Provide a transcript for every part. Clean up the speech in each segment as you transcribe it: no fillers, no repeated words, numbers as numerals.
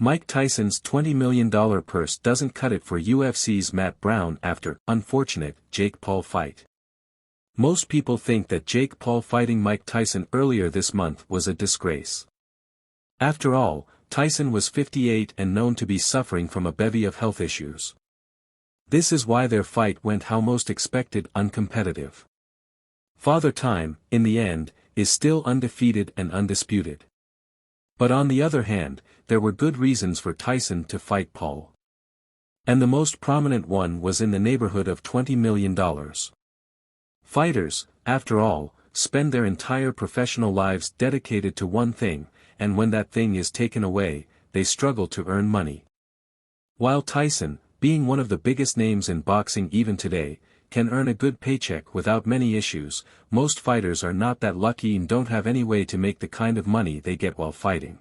Mike Tyson's $20 million purse doesn't cut it for UFC's Matt Brown after unfortunate Jake Paul fight. Most people think that Jake Paul fighting Mike Tyson earlier this month was a disgrace. After all, Tyson was 58 and known to be suffering from a bevy of health issues. This is why their fight went how most expected, uncompetitive. Father Time, in the end, is still undefeated and undisputed. But on the other hand, there were good reasons for Tyson to fight Paul. And the most prominent one was in the neighborhood of $20 million. Fighters, after all, spend their entire professional lives dedicated to one thing, and when that thing is taken away, they struggle to earn money. While Tyson, being one of the biggest names in boxing even today, can earn a good paycheck without many issues, most fighters are not that lucky and don't have any way to make the kind of money they get while fighting.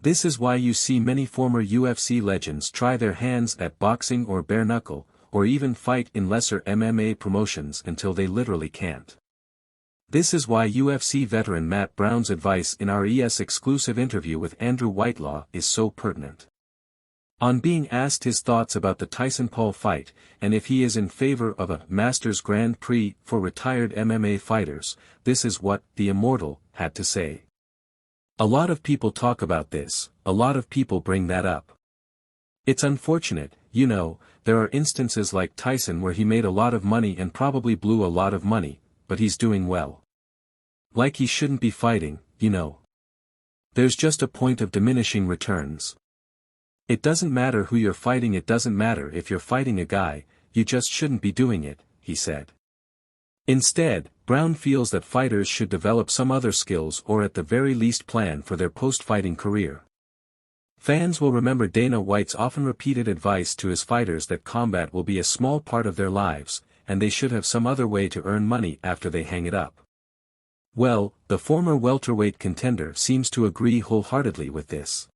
This is why you see many former UFC legends try their hands at boxing or bare knuckle, or even fight in lesser MMA promotions until they literally can't. This is why UFC veteran Matt Brown's advice in our exclusive interview with Andrew Whitelaw is so pertinent. On being asked his thoughts about the Tyson-Paul fight, and if he is in favor of a Masters Grand Prix for retired MMA fighters, this is what the Immortal had to say. A lot of people talk about this, a lot of people bring that up. It's unfortunate, you know, there are instances like Tyson where he made a lot of money and probably blew a lot of money, but he's doing well. Like he shouldn't be fighting, you know. There's just a point of diminishing returns. It doesn't matter who you're fighting, it doesn't matter if you're fighting a guy, you just shouldn't be doing it, he said. Instead, Brown feels that fighters should develop some other skills or at the very least plan for their post-fighting career. Fans will remember Dana White's often repeated advice to his fighters that combat will be a small part of their lives, and they should have some other way to earn money after they hang it up. Well, the former welterweight contender seems to agree wholeheartedly with this.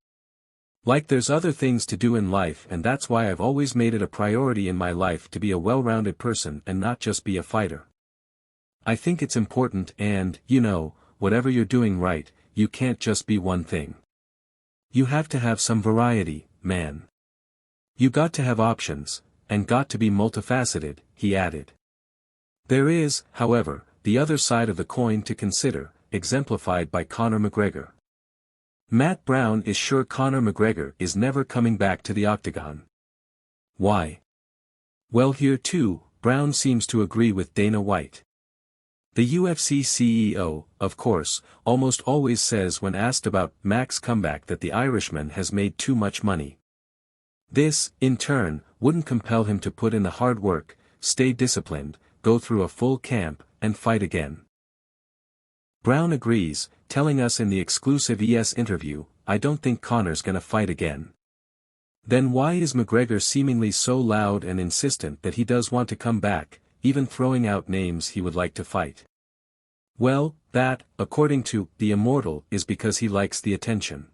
Like there's other things to do in life, and that's why I've always made it a priority in my life to be a well-rounded person and not just be a fighter. I think it's important and, you know, whatever you're doing right, you can't just be one thing. You have to have some variety, man. You got to have options, and got to be multifaceted, he added. There is, however, the other side of the coin to consider, exemplified by Conor McGregor. Matt Brown is sure Conor McGregor is never coming back to the octagon. Why? Well, here too, Brown seems to agree with Dana White. The UFC CEO, of course, almost always says when asked about Mac's comeback that the Irishman has made too much money. This, in turn, wouldn't compel him to put in the hard work, stay disciplined, go through a full camp, and fight again. Brown agrees, telling us in the exclusive interview, "I don't think Conor's gonna fight again." Then why is McGregor seemingly so loud and insistent that he does want to come back, even throwing out names he would like to fight? Well, that, according to the Immortal, is because he likes the attention.